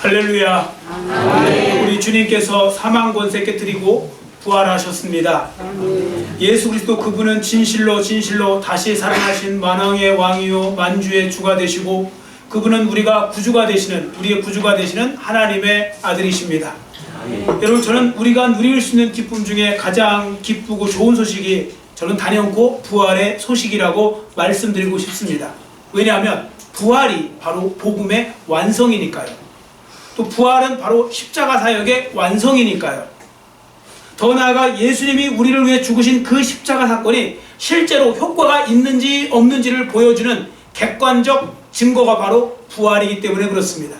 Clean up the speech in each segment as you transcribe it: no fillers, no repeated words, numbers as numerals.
할렐루야. 아멘. 우리 주님께서 사망 권세 깨뜨리고 부활하셨습니다. 아멘. 예수 그리스도 그분은 진실로 다시 살아나신 만왕의 왕이요 만주의 주가 되시고, 그분은 우리의 구주가 되시는 하나님의 아들이십니다. 아멘. 여러분, 저는 우리가 누릴 수 있는 기쁨 중에 가장 기쁘고 좋은 소식이 저는 단연코 부활의 소식이라고 말씀드리고 싶습니다. 왜냐하면 부활이 바로 복음의 완성이니까요. 또 부활은 바로 십자가 사역의 완성이니까요. 더 나아가 예수님이 우리를 위해 죽으신 그 십자가 사건이 실제로 효과가 있는지 없는지를 보여주는 객관적 증거가 바로 부활이기 때문에 그렇습니다.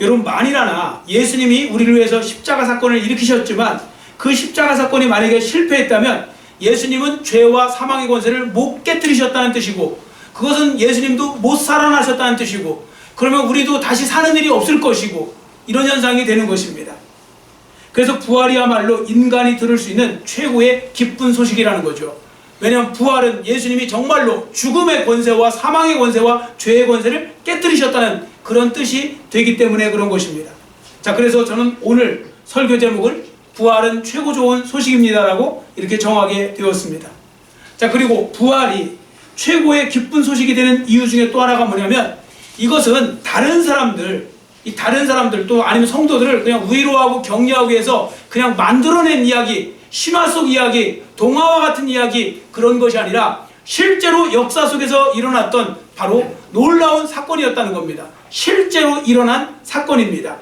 여러분, 만일하나 예수님이 우리를 위해서 십자가 사건을 일으키셨지만 그 십자가 사건이 만약에 실패했다면 예수님은 죄와 사망의 권세를 못 깨뜨리셨다는 뜻이고, 그것은 예수님도 못 살아나셨다는 뜻이고, 그러면 우리도 다시 사는 일이 없을 것이고, 이런 현상이 되는 것입니다. 그래서 부활이야말로 인간이 들을 수 있는 최고의 기쁜 소식이라는 거죠. 왜냐하면 부활은 예수님이 정말로 죽음의 권세와 사망의 권세와 죄의 권세를 깨뜨리셨다는 그런 뜻이 되기 때문에 그런 것입니다. 자, 그래서 저는 오늘 설교 제목을 부활은 최고 좋은 소식입니다 라고 이렇게 정하게 되었습니다. 자, 그리고 부활이 최고의 기쁜 소식이 되는 이유 중에 또 하나가 뭐냐면, 이것은 다른 사람들 또 아니면 성도들을 그냥 위로하고 격려하기 위해서 그냥 만들어낸 이야기, 신화 속 이야기, 동화와 같은 이야기, 그런 것이 아니라 실제로 역사 속에서 일어났던 바로 놀라운 사건이었다는 겁니다. 실제로 일어난 사건입니다.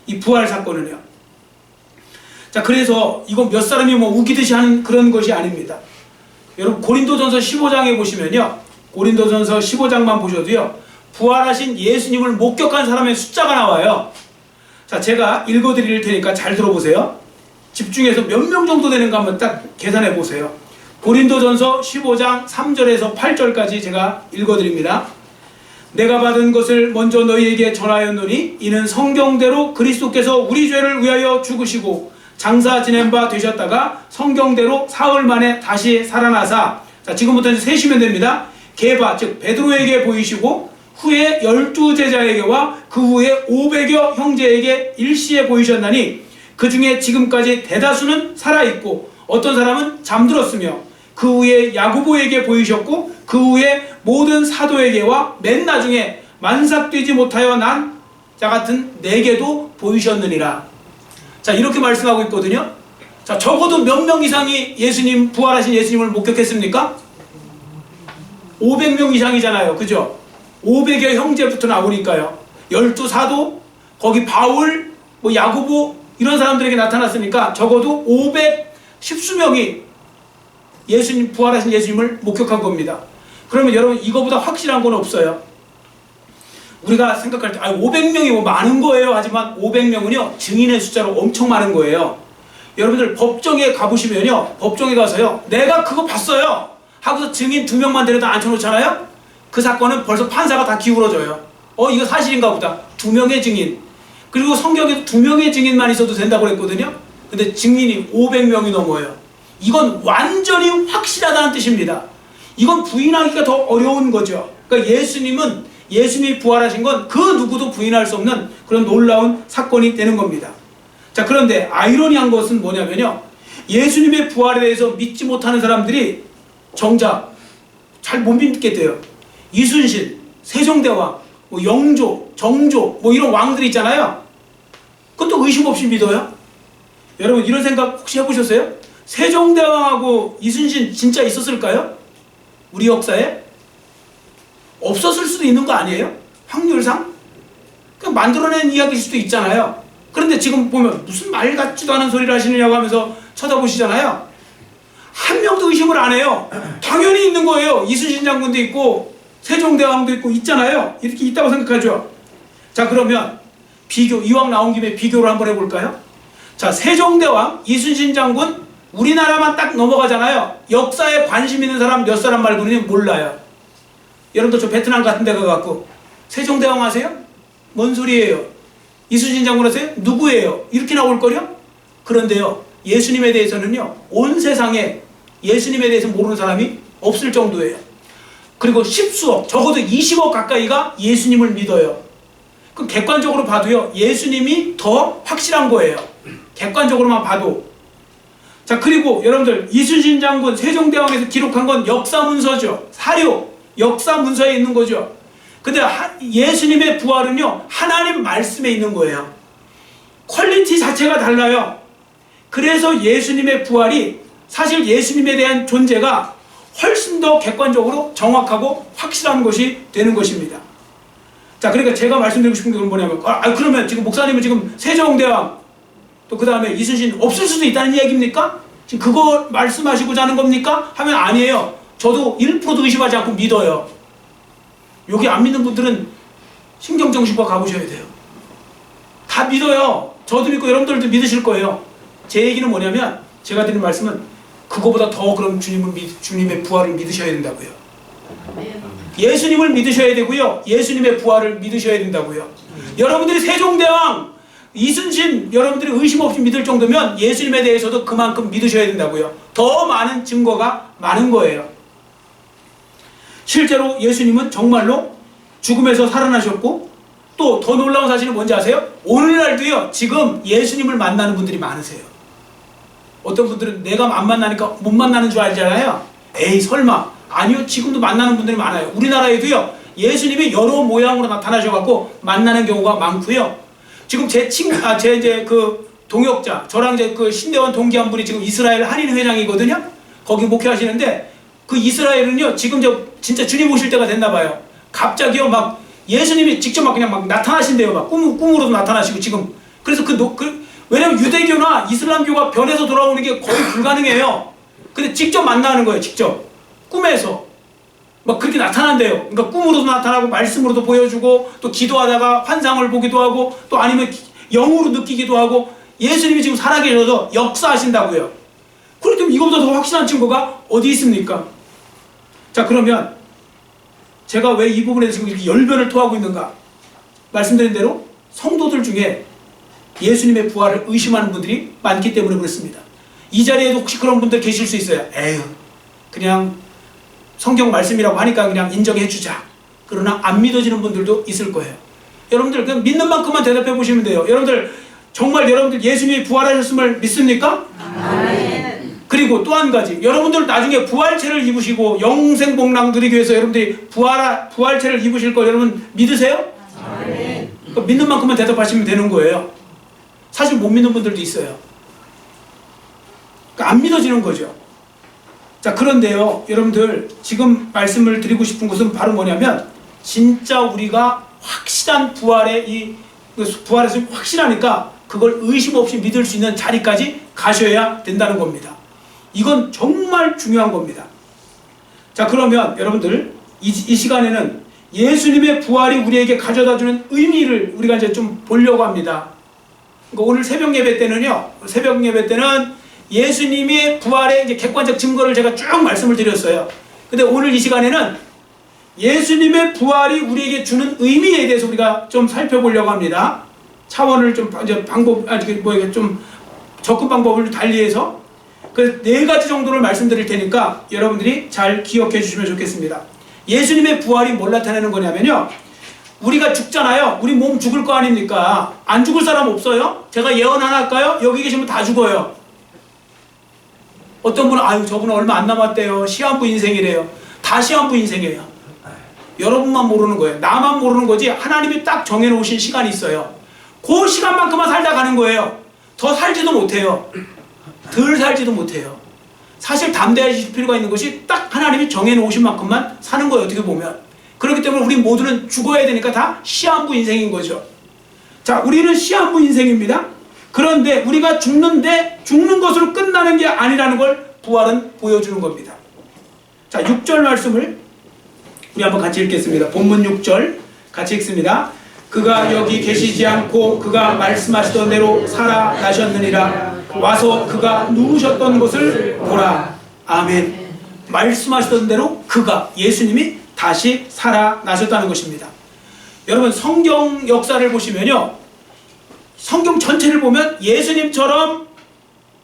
이 부활 사건은요. 자, 그래서 이건 몇 사람이 우기듯이 하는 그런 것이 아닙니다. 여러분, 고린도전서 15장에 보시면요, 고린도전서 15장만 보셔도요, 부활하신 예수님을 목격한 사람의 숫자가 나와요. 자, 제가 읽어드릴 테니까 잘 들어보세요. 집중해서 몇 명 정도 되는가 한번 딱 계산해 보세요. 고린도전서 15장 3절에서 8절까지 제가 읽어드립니다. 내가 받은 것을 먼저 너희에게 전하였노니 이는 성경대로 그리스도께서 우리 죄를 위하여 죽으시고 장사 지낸 바 되셨다가 성경대로 사흘 만에 다시 살아나사, 자, 지금부터 이제 세시면 됩니다. 게바, 즉 베드로에게 보이시고 후에 12제자에게와 그 후에 500여 형제에게 일시에 보이셨나니 그 중에 지금까지 대다수는 살아있고 어떤 사람은 잠들었으며, 그 후에 야고보에게 보이셨고 그 후에 모든 사도에게와 맨 나중에 만삭되지 못하여 난 자 같은 내게도 보이셨느니라. 자, 이렇게 말씀하고 있거든요. 자, 적어도 몇 명 이상이 부활하신 예수님을 목격했습니까? 500명 이상이잖아요. 그죠? 500여 형제부터 나오니까요. 12사도, 거기 바울, 야고보, 이런 사람들에게 나타났으니까 적어도 510수명이 부활하신 예수님을 목격한 겁니다. 그러면 여러분, 이거보다 확실한 건 없어요. 우리가 생각할 때 500명이 많은 거예요 하지만 500명은요 증인의 숫자로 엄청 많은 거예요. 여러분들 법정에 가보시면요, 법정에 가서요, 내가 그거 봤어요 하고서 증인 2명만 데려다 앉혀놓잖아요. 그 사건은 벌써 판사가 다 기울어져요. 이거 사실인가 보다. 2명의 증인. 그리고 성경에도 2명의 증인만 있어도 된다고 그랬거든요. 근데 증인이 500명이 넘어요. 이건 완전히 확실하다는 뜻입니다. 이건 부인하기가 더 어려운 거죠. 그러니까 예수님이 부활하신 건 그 누구도 부인할 수 없는 그런 놀라운 사건이 되는 겁니다. 자, 그런데 아이러니한 것은 뭐냐면요, 예수님의 부활에 대해서 믿지 못하는 사람들이 정작 잘 못 믿게 돼요. 이순신, 세종대왕, 영조, 정조, 이런 왕들 있잖아요. 그것도 의심 없이 믿어요. 여러분, 이런 생각 혹시 해보셨어요? 세종대왕하고 이순신 진짜 있었을까요? 우리 역사에? 없었을 수도 있는 거 아니에요? 확률상? 그냥 만들어낸 이야기일 수도 있잖아요. 그런데 지금 보면 무슨 말 같지도 않은 소리를 하시느냐고 하면서 쳐다보시잖아요. 한 명도 의심을 안 해요. 당연히 있는 거예요. 이순신 장군도 있고 세종대왕도 있고 있잖아요. 이렇게 있다고 생각하죠. 자, 그러면 이왕 나온 김에 비교를 한번 해볼까요? 자, 세종대왕, 이순신 장군, 우리나라만 딱 넘어가잖아요. 역사에 관심 있는 사람 몇 사람 말고는 몰라요. 여러분들 저 베트남 같은 데 가갖고 세종대왕 아세요? 뭔 소리예요? 이순신 장군 아세요? 누구예요? 이렇게 나올걸요? 그런데요, 예수님에 대해서는요, 온 세상에 예수님에 대해서 모르는 사람이 없을 정도예요. 그리고 10수억, 적어도 20억 가까이가 예수님을 믿어요. 그 객관적으로 봐도요, 예수님이 더 확실한 거예요. 객관적으로만 봐도. 자, 그리고 여러분들, 이순신 장군 세종대왕에서 기록한 건 역사문서죠. 사료, 역사문서에 있는 거죠. 근데 예수님의 부활은요, 하나님 말씀에 있는 거예요. 퀄리티 자체가 달라요. 그래서 예수님의 부활이 사실 예수님에 대한 존재가 훨씬 더 객관적으로 정확하고 확실한 것이 되는 것입니다. 자, 그러니까 제가 말씀드리고 싶은 게 뭐냐면, 그러면 지금 목사님은 지금 세종대왕, 또 그 다음에 이순신 없을 수도 있다는 얘기입니까? 지금 그거 말씀하시고자 하는 겁니까? 하면 아니에요. 저도 1%도 의심하지 않고 믿어요. 여기 안 믿는 분들은 신경정신과 가보셔야 돼요. 다 믿어요. 저도 믿고 여러분들도 믿으실 거예요. 제 얘기는 뭐냐면, 제가 드리는 말씀은 그거보다 더 그럼 주님의 부활을 믿으셔야 된다고요. 예수님을 믿으셔야 되고요. 예수님의 부활을 믿으셔야 된다고요. 여러분들이 세종대왕, 이순신 여러분들이 의심 없이 믿을 정도면 예수님에 대해서도 그만큼 믿으셔야 된다고요. 더 많은 증거가 많은 거예요. 실제로 예수님은 정말로 죽음에서 살아나셨고, 또 더 놀라운 사실은 뭔지 아세요? 오늘날도요, 지금 예수님을 만나는 분들이 많으세요. 어떤 분들은 내가 안 만나니까 못 만나는 줄 알잖아요. 에이, 설마. 아니요, 지금도 만나는 분들이 많아요. 우리나라에도요, 예수님이 여러 모양으로 나타나셔갖고 만나는 경우가 많고요. 지금 제 이제 그 동역자, 저랑 이제 그 신대원 동기 한 분이 지금 이스라엘 한인 회장이거든요. 거기 목회하시는데, 그 이스라엘은요, 지금 진짜 주님 오실 때가 됐나 봐요. 갑자기요, 막 예수님이 직접 막 그냥 막 나타나신대요. 막 꿈으로도 나타나시고 지금. 그래서 왜냐면 유대교나 이슬람교가 변해서 돌아오는 게 거의 불가능해요. 근데 직접 만나는 거예요, 직접. 꿈에서. 막 그렇게 나타난대요. 그러니까 꿈으로도 나타나고 말씀으로도 보여주고, 또 기도하다가 환상을 보기도 하고, 또 아니면 영으로 느끼기도 하고, 예수님이 지금 살아계셔서 역사하신다고요. 그렇다면 이거보다 더 확실한 증거가 어디 있습니까? 자, 그러면 제가 왜 이 부분에 지금 이렇게 열변을 토하고 있는가? 말씀드린 대로 성도들 중에 예수님의 부활을 의심하는 분들이 많기 때문에 그렇습니다. 이 자리에도 혹시 그런 분들 계실 수 있어요. 에휴, 그냥 성경 말씀이라고 하니까 그냥 인정해 주자. 그러나 안 믿어지는 분들도 있을 거예요. 여러분들 그냥 믿는 만큼만 대답해 보시면 돼요. 여러분들 정말 여러분들 예수님이 부활하셨음을 믿습니까? 아멘. 그리고 또 한 가지, 여러분들 나중에 부활체를 입으시고 영생복랑 누리기 위해서 여러분들이 부활체를 입으실 거 여러분 믿으세요? 아멘. 그러니까 믿는 만큼만 대답하시면 되는 거예요. 사실 못 믿는 분들도 있어요. 그러니까 안 믿어지는 거죠. 자, 그런데요, 여러분들 지금 말씀을 드리고 싶은 것은 바로 뭐냐면, 진짜 우리가 확실한 부활에서 확실하니까 그걸 의심 없이 믿을 수 있는 자리까지 가셔야 된다는 겁니다. 이건 정말 중요한 겁니다. 자, 그러면 여러분들 이 시간에는 예수님의 부활이 우리에게 가져다주는 의미를 우리가 이제 좀 보려고 합니다. 그러니까 오늘 새벽 예배 때는 예수님의 부활의 이제 객관적 증거를 제가 쭉 말씀을 드렸어요. 근데 오늘 이 시간에는 예수님의 부활이 우리에게 주는 의미에 대해서 우리가 좀 살펴보려고 합니다. 차원을 좀 이제 좀 접근 방법을 달리해서 그 4가지 정도를 말씀드릴 테니까 여러분들이 잘 기억해 주시면 좋겠습니다. 예수님의 부활이 뭘 나타내는 거냐면요, 우리가 죽잖아요. 우리 몸 죽을 거 아닙니까? 안 죽을 사람 없어요? 제가 예언 하나 할까요? 여기 계시면 다 죽어요. 어떤 분은 아유 저분은 얼마 안 남았대요. 시한부 인생이래요. 다 시한부 인생이에요. 여러분만 모르는 거예요. 나만 모르는 거지 하나님이 딱 정해놓으신 시간이 있어요. 그 시간만큼만 살다 가는 거예요. 더 살지도 못해요. 덜 살지도 못해요. 사실 담대해질 필요가 있는 것이 딱 하나님이 정해놓으신 만큼만 사는 거예요. 어떻게 보면. 그렇기 때문에 우리 모두는 죽어야 되니까 다 시한부 인생인 거죠. 자, 우리는 시한부 인생입니다. 그런데 우리가 죽는데 죽는 것으로 끝나는 게 아니라는 걸 부활은 보여주는 겁니다. 자, 6절 말씀을 우리 한번 같이 읽겠습니다. 본문 6절 같이 읽습니다. 그가 여기 계시지 않고 그가 말씀하시던 대로 살아나셨느니라. 와서 그가 누우셨던 곳을 보라. 아멘. 말씀하시던 대로 그가, 예수님이 다시 살아나셨다는 것입니다. 여러분 성경 역사를 보시면요, 성경 전체를 보면 예수님처럼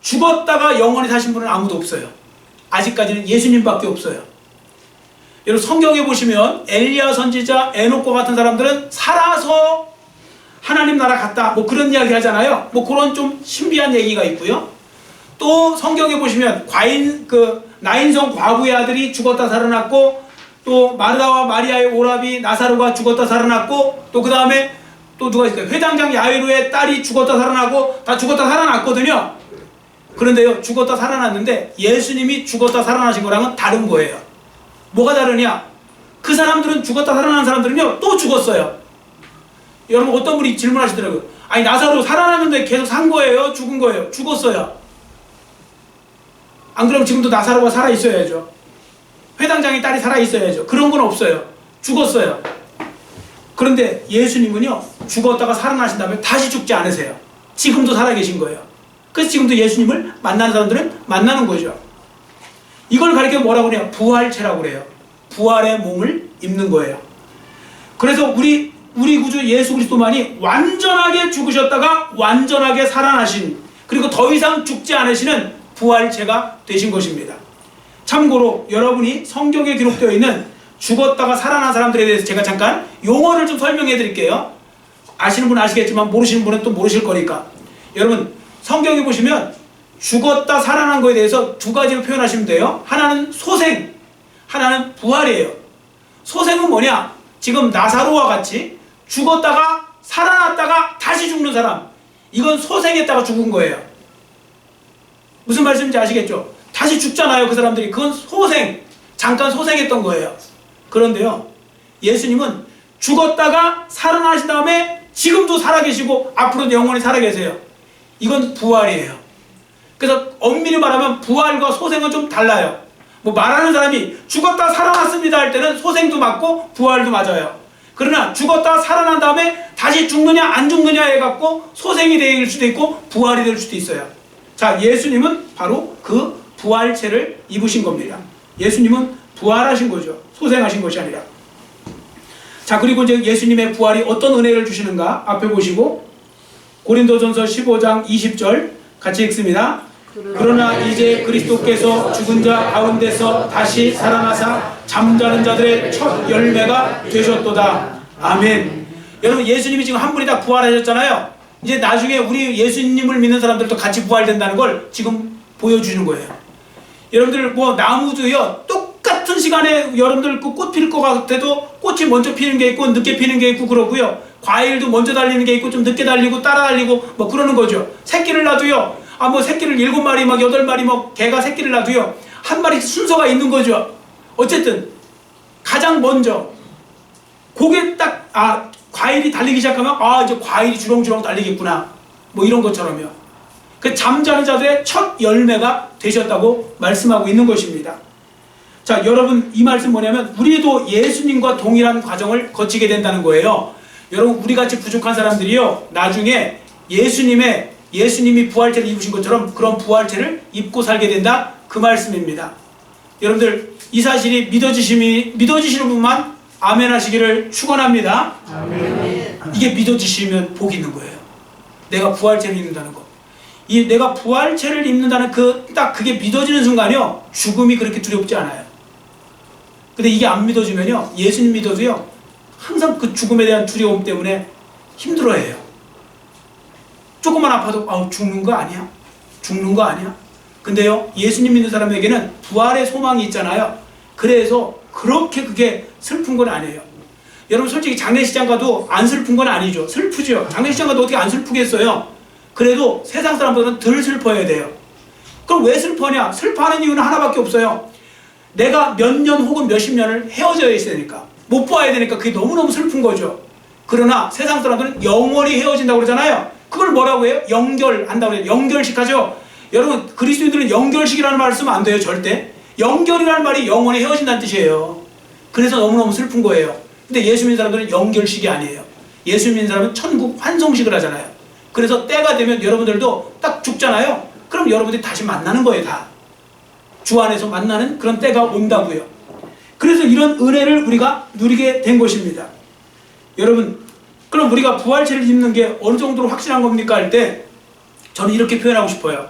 죽었다가 영원히 사신 분은 아무도 없어요. 아직까지는 예수님밖에 없어요. 여러분 성경에 보시면 엘리야 선지자, 에녹과 같은 사람들은 살아서 하나님 나라 갔다 뭐 그런 이야기 하잖아요. 뭐 그런 좀 신비한 얘기가 있고요. 또 성경에 보시면 나인성 과부의 아들이 죽었다 살아났고, 또 마르다와 마리아의 오라비 나사로가 죽었다 살아났고, 또 그 다음에 또 누가 있을까요? 회당장 야이로의 딸이 죽었다 살아나고, 다 죽었다 살아났거든요. 그런데요, 죽었다 살아났는데 예수님이 죽었다 살아나신 거랑은 다른 거예요. 뭐가 다르냐? 그 사람들은 죽었다 살아난 사람들은요 또 죽었어요. 여러분, 어떤 분이 질문하시더라고요. 아니, 나사로 살아났는데 계속 산 거예요? 죽은 거예요? 죽었어요. 안 그러면 지금도 나사로가 살아있어야죠. 회당장의 딸이 살아있어야죠. 그런 건 없어요. 죽었어요. 그런데 예수님은요, 죽었다가 살아나신 다음에 다시 죽지 않으세요. 지금도 살아계신 거예요. 그래서 지금도 예수님을 만나는 사람들은 만나는 거죠. 이걸 가리켜 뭐라고 그래요? 부활체라고 그래요. 부활의 몸을 입는 거예요. 그래서 우리 구주 예수 그리스도만이 완전하게 죽으셨다가 완전하게 살아나신, 그리고 더 이상 죽지 않으시는 부활체가 되신 것입니다. 참고로 여러분이 성경에 기록되어 있는 죽었다가 살아난 사람들에 대해서 제가 잠깐 용어를 좀 설명해 드릴게요. 아시는 분은 아시겠지만 모르시는 분은 또 모르실 거니까. 여러분, 성경에 보시면 죽었다 살아난 거에 대해서 두 가지로 표현하시면 돼요. 하나는 소생, 하나는 부활이에요. 소생은 뭐냐? 지금 나사로와 같이 죽었다가 살아났다가 다시 죽는 사람, 이건 소생했다가 죽은 거예요. 무슨 말씀인지 아시겠죠? 다시 죽잖아요, 그 사람들이. 그건 소생, 잠깐 소생했던 거예요. 그런데요, 예수님은 죽었다가 살아나신 다음에 지금도 살아계시고 앞으로도 영원히 살아계세요. 이건 부활이에요. 그래서 엄밀히 말하면 부활과 소생은 좀 달라요. 뭐 말하는 사람이 죽었다 살아났습니다 할 때는 소생도 맞고 부활도 맞아요. 그러나 죽었다 살아난 다음에 다시 죽느냐 안 죽느냐 해갖고 소생이 될 수도 있고 부활이 될 수도 있어요. 자, 예수님은 바로 그 부활체를 입으신 겁니다. 예수님은 부활하신 거죠. 소생하신 것이 아니라. 자, 그리고 이제 예수님의 부활이 어떤 은혜를 주시는가 앞에 보시고 고린도전서 15장 20절 같이 읽습니다. 그러나 이제 그리스도께서 죽은 자 가운데서 다시 살아나사 잠자는 자들의 첫 열매가 되셨도다. 아멘. 여러분, 예수님이 지금 한 분이 다 부활하셨잖아요. 이제 나중에 우리 예수님을 믿는 사람들도 같이 부활된다는 걸 지금 보여주는 거예요. 여러분들 뭐 나무도요, 똑같은 시간에 여러분들 그 꽃 필 것 같아도 꽃이 먼저 피는 게 있고 늦게 피는 게 있고 그러고요. 과일도 먼저 달리는 게 있고 좀 늦게 달리고 따라 달리고 뭐 그러는 거죠. 새끼를 놔도요, 뭐 새끼를 7마리 막 8마리 뭐 개가 새끼를 놔도요, 한 마리 순서가 있는 거죠. 어쨌든 가장 먼저 그게 딱 과일이 달리기 시작하면 이제 과일이 주렁주렁 달리겠구나, 뭐 이런 것처럼요. 그 잠자는 자들의 첫 열매가 되셨다고 말씀하고 있는 것입니다. 자, 여러분, 이 말씀 뭐냐면 우리도 예수님과 동일한 과정을 거치게 된다는 거예요. 여러분, 우리같이 부족한 사람들이요, 나중에 예수님이 부활체를 입으신 것처럼 그런 부활체를 입고 살게 된다, 그 말씀입니다. 여러분들, 이 사실이 믿어지시는 분만 아멘 하시기를 축원합니다. 아멘. 이게 믿어지시면 복이 있는 거예요. 내가 부활체를 입는다는 거. 내가 부활체를 입는다는 그게 믿어지는 순간이요, 죽음이 그렇게 두렵지 않아요. 근데 이게 안 믿어지면요, 예수님 믿어도요, 항상 그 죽음에 대한 두려움 때문에 힘들어해요. 조금만 아파도 죽는 거 아니야? 죽는 거 아니야? 근데요, 예수님 믿는 사람에게는 부활의 소망이 있잖아요. 그래서 그렇게 그게 슬픈 건 아니에요. 여러분, 솔직히 장례식장 가도 안 슬픈 건 아니죠. 슬프죠. 장례식장 가도 어떻게 안 슬프겠어요? 그래도 세상 사람들은 덜 슬퍼야 돼요. 그럼 왜 슬퍼냐? 슬퍼하는 이유는 하나밖에 없어요. 내가 몇 년 혹은 몇십 년을 헤어져 있어야 되니까, 못 봐야 되니까 그게 너무너무 슬픈 거죠. 그러나 세상 사람들은 영원히 헤어진다고 그러잖아요. 그걸 뭐라고 해요? 연결한다고 해요. 연결식 하죠. 여러분, 그리스도인들은 연결식이라는 말을 쓰면 안 돼요. 절대. 연결이라는 말이 영원히 헤어진다는 뜻이에요. 그래서 너무너무 슬픈 거예요. 근데 예수 믿는 사람들은 연결식이 아니에요. 예수 믿는 사람은 천국 환송식을 하잖아요. 그래서 때가 되면 여러분들도 딱 죽잖아요. 그럼 여러분들이 다시 만나는 거예요. 다 주 안에서 만나는 그런 때가 온다고요. 그래서 이런 은혜를 우리가 누리게 된 것입니다. 여러분, 그럼 우리가 부활체를 입는 게 어느 정도로 확실한 겁니까 할 때, 저는 이렇게 표현하고 싶어요.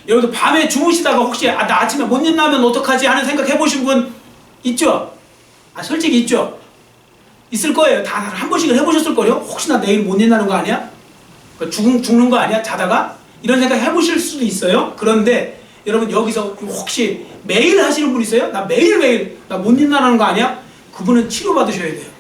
여러분들 밤에 주무시다가 혹시 나 아침에 못 일어나면 어떡하지 하는 생각 해보신 분 있죠? 솔직히 있죠? 있을 거예요. 다 한 번씩은 해보셨을 거예요. 혹시나 내일 못 일어나는 거 아니야? 죽는 거 아니야? 자다가? 이런 생각 해보실 수도 있어요. 그런데 여러분 여기서 혹시 매일 하시는 분 있어요? 나 매일매일 나 못 일어나는 거 아니야? 그분은 치료받으셔야 돼요.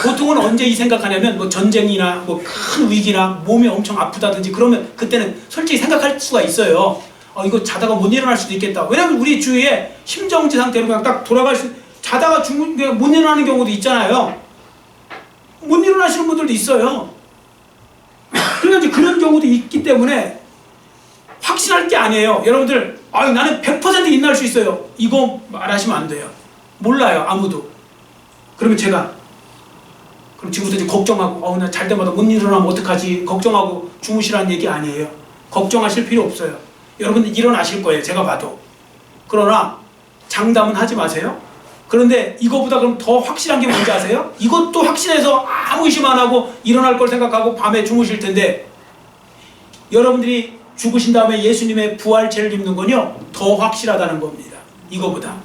보통은 언제 이 생각하냐면 뭐 전쟁이나 뭐 큰 위기나 몸이 엄청 아프다든지 그러면 그때는 솔직히 생각할 수가 있어요. 이거 자다가 못 일어날 수도 있겠다. 왜냐면 우리 주위에 심정지 상태로 그냥 딱 자다가 못 일어나는 경우도 있잖아요. 못 일어나시는 분들도 있어요. 그러니까 그런 경우도 있기 때문에 확신할 게 아니에요. 여러분들 나는 100% 일어날 수 있어요. 이거 말하시면 안 돼요. 몰라요. 아무도. 그러면 제가 그럼 지금부터 이제 걱정하고 나 잘 때마다 못 일어나면 어떡하지 걱정하고 주무시라는 얘기 아니에요. 걱정하실 필요 없어요. 여러분들 일어나실 거예요. 제가 봐도. 그러나 장담은 하지 마세요. 그런데 이거보다 그럼 더 확실한 게 뭔지 아세요? 이것도 확신해서 아무 의심 안 하고 일어날 걸 생각하고 밤에 주무실 텐데 여러분들이 죽으신 다음에 예수님의 부활체를 입는 건요 더 확실하다는 겁니다. 이거보다.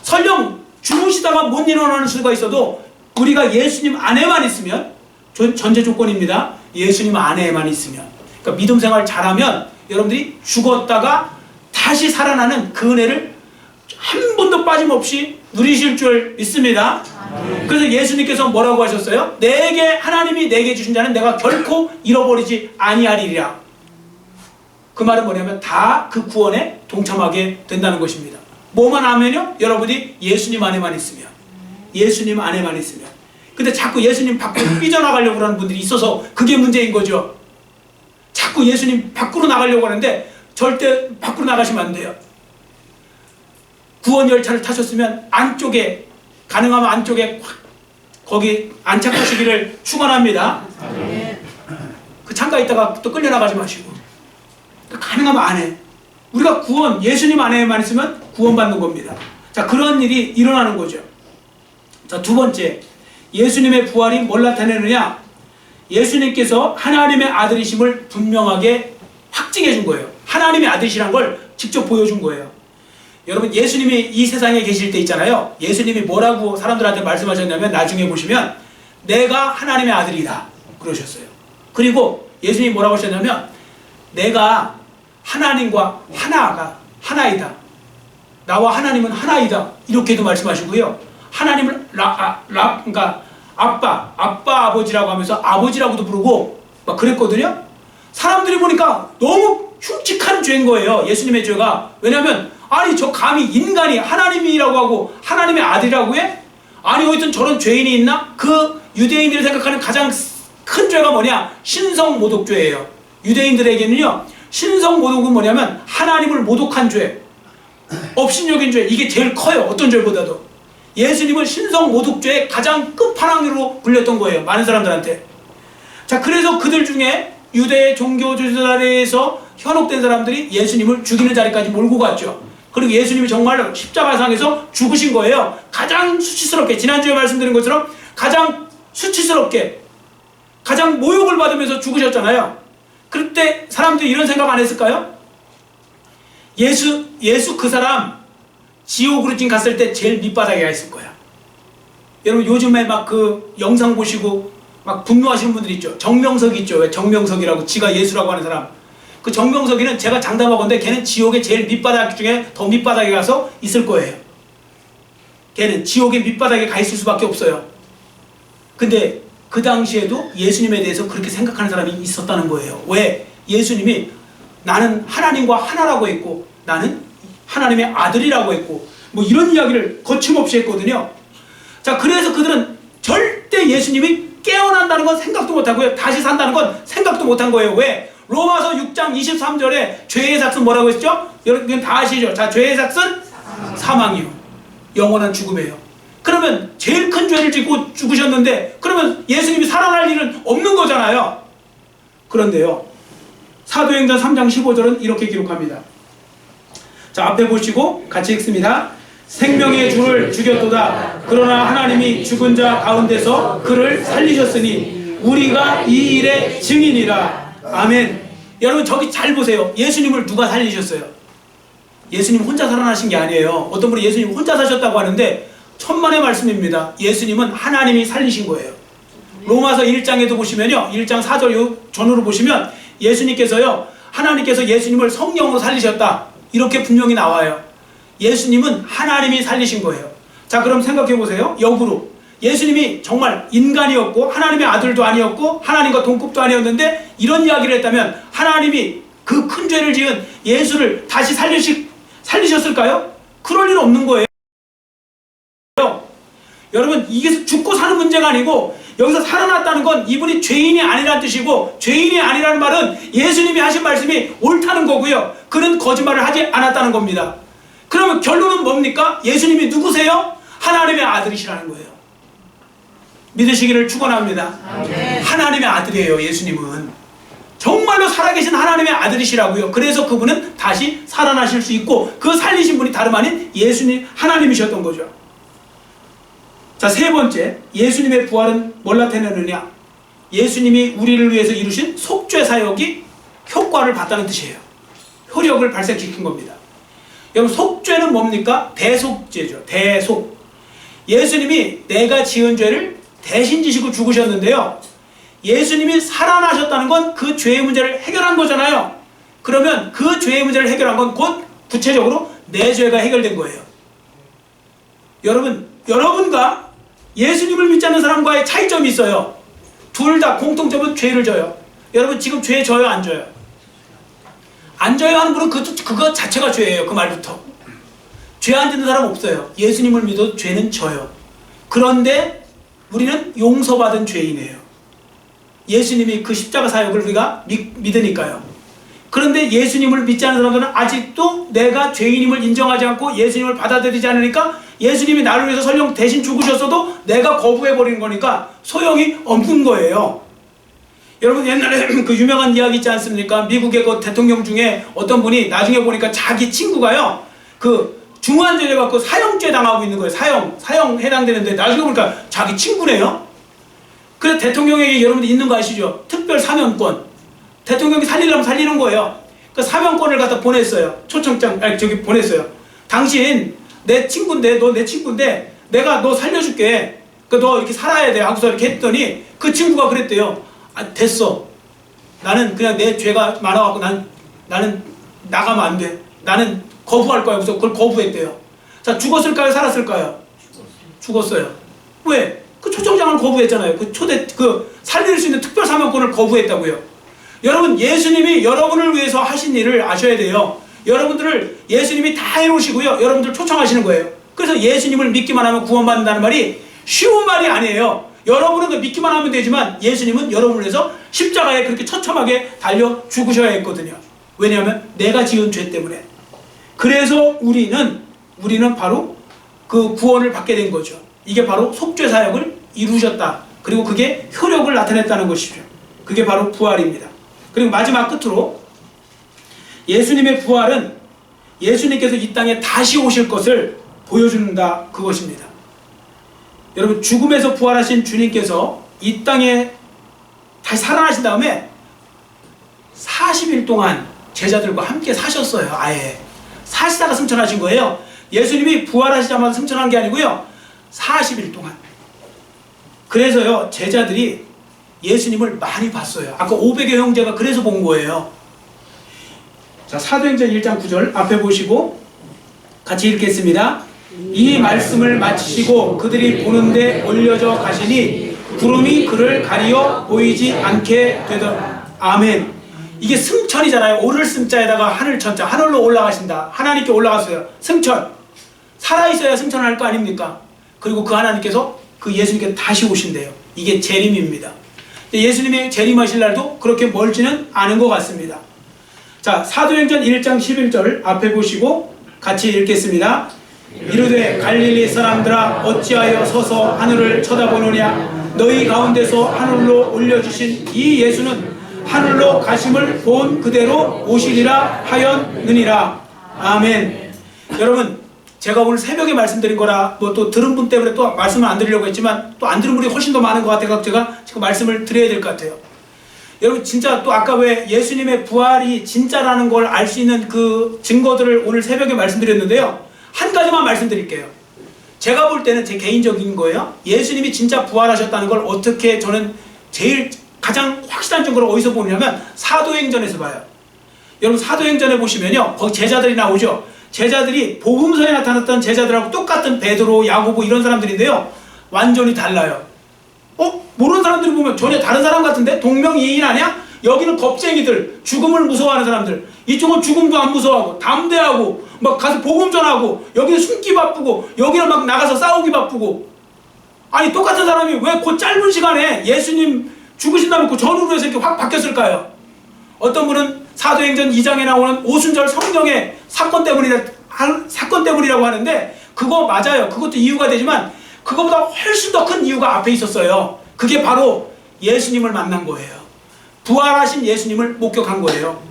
설령 주무시다가 못 일어나는 수가 있어도 우리가 예수님 안에만 있으면 전제 조건입니다. 예수님 안에만 있으면 그러니까 믿음 생활 잘하면 여러분들이 죽었다가 다시 살아나는 그 은혜를 한 번도 빠짐없이 누리실 줄 믿습니다. 그래서 예수님께서 뭐라고 하셨어요? 하나님이 내게 주신 자는 내가 결코 잃어버리지 아니하리라. 그 말은 뭐냐면 다 그 구원에 동참하게 된다는 것입니다. 뭐만 하면요? 여러분이 예수님 안에만 있으면 예수님 안에만 있으면 근데 자꾸 예수님 밖으로 삐져나가려고 하는 분들이 있어서 그게 문제인 거죠. 자꾸 예수님 밖으로 나가려고 하는데 절대 밖으로 나가시면 안 돼요. 구원 열차를 타셨으면 안쪽에 가능하면 안쪽에 거기 안착하시기를 축원합니다. 그 창가에 있다가 또 끌려나가지 마시고 가능하면 안에 우리가 구원 예수님 안에만 있으면 구원받는 겁니다. 자 그런 일이 일어나는 거죠. 자 두 번째 예수님의 부활이 뭘 나타내느냐? 예수님께서 하나님의 아들이심을 분명하게 확증해 준 거예요. 하나님의 아들이시란 걸 직접 보여준 거예요. 여러분 예수님이 이 세상에 계실 때 있잖아요. 예수님이 뭐라고 사람들한테 말씀하셨냐면 나중에 보시면 내가 하나님의 아들이다 그러셨어요. 그리고 예수님이 뭐라고 하셨냐면 내가 하나님과 하나이다. 나와 하나님은 하나이다. 이렇게도 말씀하시고요. 하나님을 그러니까 아빠 아버지라고 하면서 아버지라고도 부르고 막 그랬거든요. 사람들이 보니까 너무 흉측한 죄인 거예요. 예수님의 죄가. 왜냐하면 아니 저 감히 인간이 하나님이라고 하고 하나님의 아들이라고 해? 아니 어쨌든 저런 죄인이 있나? 그 유대인들이 생각하는 가장 큰 죄가 뭐냐? 신성모독죄예요. 유대인들에게는요 신성모독은 뭐냐면 하나님을 모독한 죄, 업신여긴 죄, 이게 제일 커요. 어떤 죄보다도. 예수님은 신성모독죄의 가장 끝판왕으로 불렸던 거예요. 많은 사람들한테. 자 그래서 그들 중에 유대 종교 지도자에서 현혹된 사람들이 예수님을 죽이는 자리까지 몰고 갔죠. 그리고 예수님이 정말 십자가상에서 죽으신 거예요. 가장 수치스럽게, 지난주에 말씀드린 것처럼 가장 수치스럽게 가장 모욕을 받으면서 죽으셨잖아요. 그때 사람들이 이런 생각 안 했을까요? 예수 그 사람 지옥으로 지금 갔을 때 제일 밑바닥에 가 있을 거야. 여러분 요즘에 막 그 영상 보시고 막 분노하시는 분들 있죠. 정명석 있죠. 왜 정명석이라고 지가 예수라고 하는 사람. 그 정명석이는 제가 장담하건데 걔는 지옥의 제일 밑바닥 중에 더 밑바닥에 가서 있을 거예요. 걔는 지옥의 밑바닥에 가 있을 수밖에 없어요. 근데 그 당시에도 예수님에 대해서 그렇게 생각하는 사람이 있었다는 거예요. 왜? 예수님이 나는 하나님과 하나라고 했고 나는 하나님의 아들이라고 했고 뭐 이런 이야기를 거침없이 했거든요. 자 그래서 그들은 절대 예수님이 깨어난다는 건 생각도 못하고요. 다시 산다는 건 생각도 못한 거예요. 왜? 로마서 6장 23절에 죄의 삭은 뭐라고 했죠? 여러분 다 아시죠? 자 죄의 삭은 사망이요. 영원한 죽음이에요. 그러면 제일 큰 죄를 짓고 죽으셨는데 그러면 예수님이 살아날 일은 없는 거잖아요. 그런데요. 사도행전 3장 15절은 이렇게 기록합니다. 자 앞에 보시고 같이 읽습니다. 생명의 주를 죽였도다. 그러나 하나님이 죽은 자 가운데서 그를 살리셨으니 우리가 이 일의 증인이라. 아멘. 여러분 저기 잘 보세요. 예수님을 누가 살리셨어요? 예수님 혼자 살아나신 게 아니에요. 어떤 분이 예수님 혼자 사셨다고 하는데 천만의 말씀입니다. 예수님은 하나님이 살리신 거예요. 로마서 1장에도 보시면요, 1장 4절 전후로 보시면 예수님께서요, 하나님께서 예수님을 성령으로 살리셨다, 이렇게 분명히 나와요. 예수님은 하나님이 살리신 거예요. 자, 그럼 생각해 보세요. 역으로 예수님이 정말 인간이었고 하나님의 아들도 아니었고 하나님과 동급도 아니었는데 이런 이야기를 했다면 하나님이 그 큰 죄를 지은 예수를 다시 살리셨을까요? 그럴 일 없는 거예요. 여러분, 이게 죽고 사는 문제가 아니고 여기서 살아났다는 건 이분이 죄인이 아니라는 뜻이고, 죄인이 아니라는 말은 예수님이 하신 말씀이 옳다는 거고요, 그는 거짓말을 하지 않았다는 겁니다. 그러면 결론은 뭡니까? 예수님이 누구세요? 하나님의 아들이시라는 거예요. 믿으시기를 축원합니다. 하나님의 아들이에요. 예수님은 정말로 살아계신 하나님의 아들이시라고요. 그래서 그분은 다시 살아나실 수 있고, 그 살리신 분이 다름 아닌 예수님, 하나님이셨던 거죠. 자, 세 번째, 예수님의 부활은 뭘 나타내느냐? 예수님이 우리를 위해서 이루신 속죄 사역이 효과를 봤다는 뜻이에요. 효력을 발생시킨 겁니다. 여러분, 속죄는 뭡니까? 대속죄죠. 대속. 예수님이 내가 지은 죄를 대신 지시고 죽으셨는데요, 예수님이 살아나셨다는 건 그 죄의 문제를 해결한 거잖아요. 그러면 그 죄의 문제를 해결한 건 곧 구체적으로 내 죄가 해결된 거예요. 여러분과 예수님을 믿지 않는 사람과의 차이점이 있어요. 둘 다 공통점은 죄를 져요. 여러분, 지금 죄 져요, 안 져요? 안 져요 하는 분은 그거 자체가 죄예요. 그 말부터. 죄 안 짓는 사람 없어요. 예수님을 믿어도 죄는 져요. 그런데 우리는 용서받은 죄인이에요. 예수님이 그 십자가 사역을 우리가 믿으니까요. 그런데 예수님을 믿지 않는 사람들은 아직도 내가 죄인임을 인정하지 않고 예수님을 받아들이지 않으니까, 예수님이 나를 위해서 설령 대신 죽으셨어도 내가 거부해버리는 거니까 소용이 없는 거예요. 여러분, 옛날에 그 유명한 이야기 있지 않습니까? 미국의 그 대통령 중에 어떤 분이 나중에 보니까 자기 친구가요, 그 중환자를 갖고 사형죄 당하고 있는 거예요. 사형 해당되는데 나중에 보니까 자기 친구네요. 그래서 대통령에게 여러분들 있는 거 아시죠? 특별 사면권. 대통령이 살리려면 살리는 거예요. 그 사면권을 갖다 보냈어요. 초청장, 보냈어요. 당신 내 친구인데, 너 내 친구인데 내가 너 살려줄게. 너 이렇게 살아야 돼 하고서 이렇게 했더니 그 친구가 그랬대요. 아, 됐어. 나는 그냥 내 죄가 많아갖고 나는 나가면 안 돼. 나는 거부할 거야. 그래서 그걸 거부했대요. 자, 죽었을까요? 살았을까요? 죽었어요. 왜? 그 초청장을 거부했잖아요. 그 살릴 수 있는 특별 사면권을 거부했다고요. 여러분, 예수님이 여러분을 위해서 하신 일을 아셔야 돼요. 여러분들을 예수님이 다 해놓으시고요, 여러분들 초청하시는 거예요. 그래서 예수님을 믿기만 하면 구원받는다는 말이 쉬운 말이 아니에요. 여러분은 그 믿기만 하면 되지만 예수님은 여러분을 위해서 십자가에 그렇게 처참하게 달려 죽으셔야 했거든요. 왜냐하면 내가 지은 죄 때문에. 그래서 우리는 바로 그 구원을 받게 된 거죠. 이게 바로 속죄 사역을 이루셨다. 그리고 그게 효력을 나타냈다는 것이죠. 그게 바로 부활입니다. 그리고 마지막 끝으로, 예수님의 부활은 예수님께서 이 땅에 다시 오실 것을 보여준다, 그것입니다. 여러분, 죽음에서 부활하신 주님께서 이 땅에 다시 살아나신 다음에 40일 동안 제자들과 함께 사셨어요. 아예 사시다가 승천하신 거예요. 예수님이 부활하시자마자 승천한 게 아니고요, 40일 동안. 그래서요, 제자들이 예수님을 많이 봤어요. 아까 500의 형제가 그래서 본 거예요. 자, 사도행전 1장 9절 앞에 보시고 같이 읽겠습니다. 이 말씀을 마치시고 그들이 보는데 올려져 가시니 구름이 그를 가리어 보이지 않게 되더라. 아멘. 이게 승천이잖아요. 오를 승자에다가 하늘 천자, 하늘로 올라가신다. 하나님께 올라갔어요. 승천. 살아있어야 승천할 거 아닙니까? 그리고 그 하나님께서, 그 예수님께서 다시 오신대요. 이게 재림입니다. 예수님의 재림하실 날도 그렇게 멀지는 않은 것 같습니다. 자, 사도행전 1장 11절 앞에 보시고 같이 읽겠습니다. 이르되 갈릴리 사람들아, 어찌하여 서서 하늘을 쳐다보느냐? 너희 가운데서 하늘로 올려주신 이 예수는 하늘로 가심을 본 그대로 오시리라 하였느니라. 아멘. 여러분, 제가 오늘 새벽에 말씀드린 거라 뭐 또 들은 분 때문에 또 말씀을 안 드리려고 했지만 또 안 들은 분이 훨씬 더 많은 것 같아서 제가 지금 말씀을 드려야 될 것 같아요. 여러분, 진짜 또 아까 왜 예수님의 부활이 진짜라는 걸 알 수 있는 그 증거들을 오늘 새벽에 말씀드렸는데요, 한 가지만 말씀드릴게요. 제가 볼 때는 제 개인적인 거예요. 예수님이 진짜 부활하셨다는 걸 어떻게 저는 제일 가장 확실한 증거를 어디서 보냐면 사도행전에서 봐요. 여러분 사도행전에 보시면요, 거기 제자들이 나오죠. 제자들이 복음서에 나타났던 제자들하고 똑같은 베드로, 야고보 이런 사람들인데요, 완전히 달라요. 모르는 사람들이 보면 전혀 다른 사람 같은데? 동명이인 아니야? 여기는 겁쟁이들, 죽음을 무서워하는 사람들, 이쪽은 죽음도 안 무서워하고 담대하고 막 가서 복음 전하고, 여기는 숨기 바쁘고, 여기는 막 나가서 싸우기 바쁘고. 아니 똑같은 사람이 왜 그 짧은 시간에 예수님 죽으신 다음에 그 전후로 해서 이렇게 확 바뀌었을까요? 어떤 분은 사도행전 2장에 나오는 오순절 성령의 사건 때문이라고 하는데, 그거 맞아요. 그것도 이유가 되지만 그거보다 훨씬 더 큰 이유가 앞에 있었어요. 그게 바로 예수님을 만난 거예요. 부활하신 예수님을 목격한 거예요.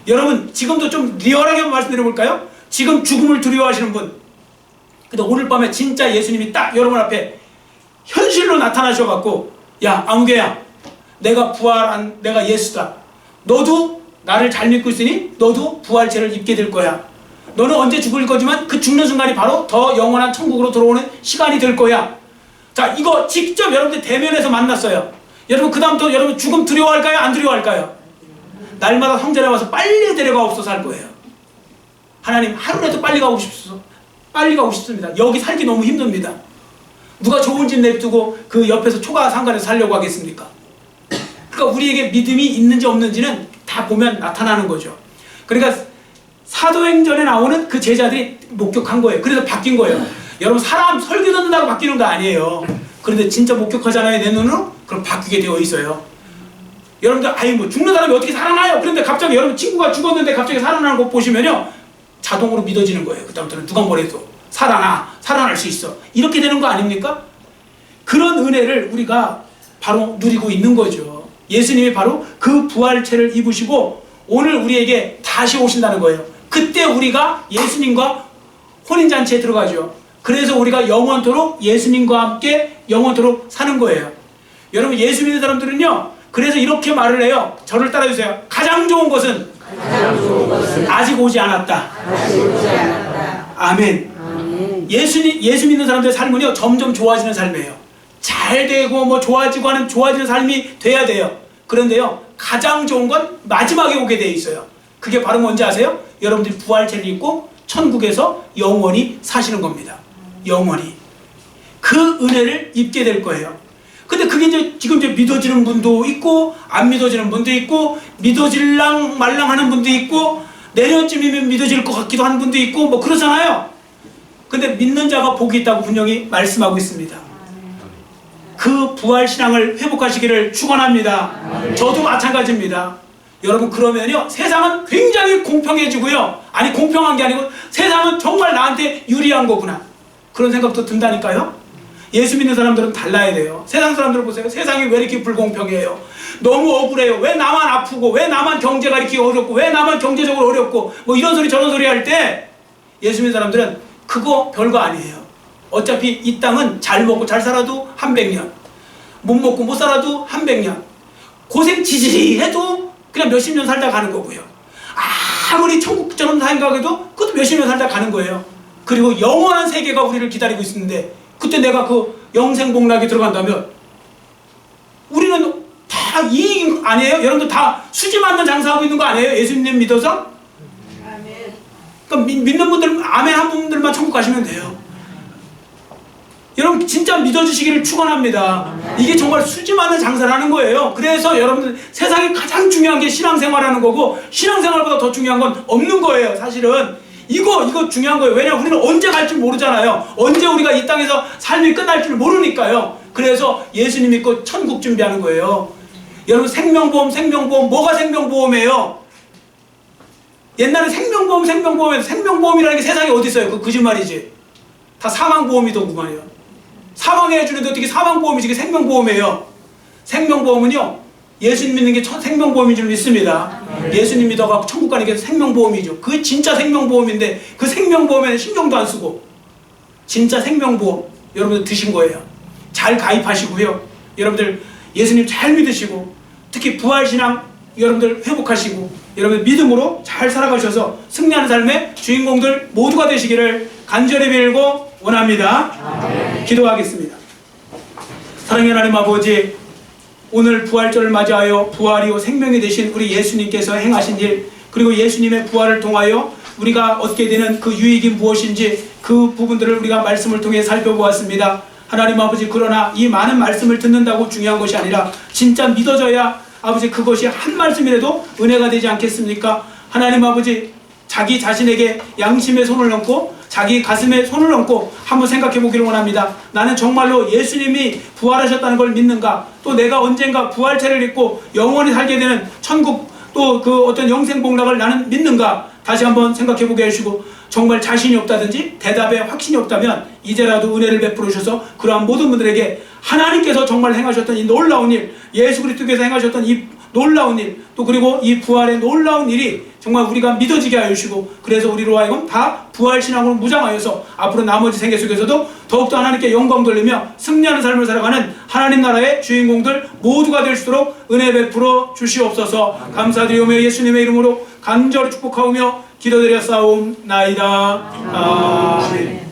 여러분 지금도 좀 리얼하게 말씀드려볼까요? 지금 죽음을 두려워하시는 분, 근데 오늘 밤에 진짜 예수님이 딱 여러분 앞에 현실로 나타나셔갖고, 야 아무개야, 내가 부활한 내가 예수다. 너도 나를 잘 믿고 있으니 너도 부활체를 입게 될 거야. 너는 언제 죽을 거지만 그 죽는 순간이 바로 더 영원한 천국으로 들어오는 시간이 될 거야. 자, 이거 직접 여러분들 대면에서 만났어요. 여러분 그 다음부터 여러분 죽음 두려워할까요? 안 두려워할까요? 날마다 성전에 와서 빨리 데려가옵소서 할 거예요. 하나님 하루라도 빨리 가고 싶어서 빨리 가고 싶습니다. 여기 살기 너무 힘듭니다. 누가 좋은 집 냅두고 그 옆에서 초가 상가에서 살려고 하겠습니까? 그러니까 우리에게 믿음이 있는지 없는지는 다 보면 나타나는 거죠. 그러니까 사도행전에 나오는 그 제자들이 목격한 거예요. 그래서 바뀐 거예요. 여러분 사람 설교 듣는다고 바뀌는 거 아니에요. 그런데 진짜 목격하잖아요, 내 눈으로? 그럼 바뀌게 되어 있어요. 여러분들 아유 뭐 죽는 사람이 어떻게 살아나요? 그런데 갑자기 여러분 친구가 죽었는데 갑자기 살아나는 거 보시면요, 자동으로 믿어지는 거예요. 그다음부터는 누가 뭐래도 살아날 수 있어. 이렇게 되는 거 아닙니까? 그런 은혜를 우리가 바로 누리고 있는 거죠. 예수님이 바로 그 부활체를 입으시고 오늘 우리에게 다시 오신다는 거예요. 그때 우리가 예수님과 혼인잔치에 들어가죠. 그래서 우리가 영원토록 예수님과 함께 영원토록 사는 거예요. 여러분 예수 믿는 사람들은요, 그래서 이렇게 말을 해요. 저를 따라주세요. 가장 좋은 것은 아직 오지 않았다. 아멘. 예수 믿는 사람들의 삶은요, 점점 좋아지는 삶이에요. 잘 되고 뭐 좋아지고 하는 좋아지는 삶이 돼야 돼요. 그런데요, 가장 좋은 건 마지막에 오게 돼 있어요. 그게 바로 뭔지 아세요? 여러분들이 부활체를 입고 천국에서 영원히 사시는 겁니다. 영원히 그 은혜를 입게 될 거예요. 근데 그게 이제 지금 이제 믿어지는 분도 있고 안 믿어지는 분도 있고 믿어질랑 말랑 하는 분도 있고 내년쯤이면 믿어질 것 같기도 하는 분도 있고 뭐 그러잖아요. 근데 믿는 자가 복이 있다고 분명히 말씀하고 있습니다. 그 부활신앙을 회복하시기를 축원합니다. 저도 마찬가지입니다. 여러분 그러면요, 세상은 굉장히 공평해지고요, 아니 공평한 게 아니고 세상은 정말 나한테 유리한 거구나, 그런 생각도 든다니까요. 예수 믿는 사람들은 달라야 돼요. 세상 사람들 보세요. 세상이 왜 이렇게 불공평해요? 너무 억울해요. 왜 나만 아프고, 왜 나만 경제가 이렇게 어렵고, 왜 나만 경제적으로 어렵고, 뭐 이런 소리 저런 소리 할 때 예수 믿는 사람들은 그거 별거 아니에요. 어차피 이 땅은 잘 먹고 잘 살아도 한 100년, 못 먹고 못 살아도 한 100년, 고생 지지리 해도 그냥 몇십 년 살다 가는 거고요. 아무리 천국처럼 생각해도 그것도 몇십 년 살다 가는 거예요. 그리고 영원한 세계가 우리를 기다리고 있는데 그때 내가 그 영생복락에 들어간다면 우리는 다 이익 아니에요? 여러분들 다 수지 맞는 장사하고 있는 거 아니에요? 예수님 믿어서? 아멘. 그러니까 믿는 분들, 아멘 한 분들만 천국 가시면 돼요. 여러분 진짜 믿어주시기를 축원합니다. 이게 정말 수지 맞는 장사를 하는 거예요. 그래서 여러분들 세상에 가장 중요한 게 신앙생활하는 거고, 신앙생활보다 더 중요한 건 없는 거예요. 사실은 이거 중요한 거예요. 왜냐하면 우리는 언제 갈지 모르잖아요. 언제 우리가 이 땅에서 삶이 끝날 줄 모르니까요. 그래서 예수님 믿고 천국 준비하는 거예요. 여러분 생명보험 뭐가 생명보험이에요? 옛날에 생명보험이라는 게 세상에 어디 있어요? 그 거짓말이지. 다 사망보험이더구만요. 사망해 주는데 어떻게 사망보험이지? 그게 생명보험이에요. 생명보험은요, 예수님 믿는 게 생명보험인 줄 믿습니다. 예수님 믿어가 천국 가는 게 생명보험이죠. 그게 진짜 생명보험인데 그 생명보험에는 신경도 안 쓰고 진짜 생명보험 여러분들 드신 거예요. 잘 가입하시고요. 여러분들 예수님 잘 믿으시고 특히 부활신앙 여러분들 회복하시고 여러분들 믿음으로 잘 살아가셔서 승리하는 삶의 주인공들 모두가 되시기를 간절히 빌고 원합니다. 기도하겠습니다. 사랑의 하나님 아버지, 오늘 부활절을 맞이하여 부활이요 생명이 되신 우리 예수님께서 행하신 일, 그리고 예수님의 부활을 통하여 우리가 얻게 되는 그 유익이 무엇인지 그 부분들을 우리가 말씀을 통해 살펴보았습니다. 하나님 아버지, 그러나 이 많은 말씀을 듣는다고 중요한 것이 아니라 진짜 믿어져야 아버지 그것이 한 말씀이라도 은혜가 되지 않겠습니까? 하나님 아버지, 자기 자신에게 양심에 손을 얹고 자기 가슴에 손을 얹고 한번 생각해 보기를 원합니다. 나는 정말로 예수님이 부활하셨다는 걸 믿는가? 또 내가 언젠가 부활체를 입고 영원히 살게 되는 천국, 또 그 어떤 영생복락을 나는 믿는가? 다시 한번 생각해 보게 해주시고, 정말 자신이 없다든지 대답에 확신이 없다면 이제라도 은혜를 베풀어 주셔서 그러한 모든 분들에게 하나님께서 정말 행하셨던 이 놀라운 일, 예수 그리스도께서 행하셨던 이 놀라운 일, 또 그리고 이 부활의 놀라운 일이 정말 우리가 믿어지게 하여 주시고, 그래서 우리로 하여금 다 부활신앙으로 무장하여서 앞으로 나머지 생애 속에서도 더욱더 하나님께 영광 돌리며 승리하는 삶을 살아가는 하나님 나라의 주인공들 모두가 될 수 있도록 은혜 베풀어 주시옵소서. 감사드리오며 예수님의 이름으로 간절히 축복하오며 기도드렸사옵나이다. 아멘.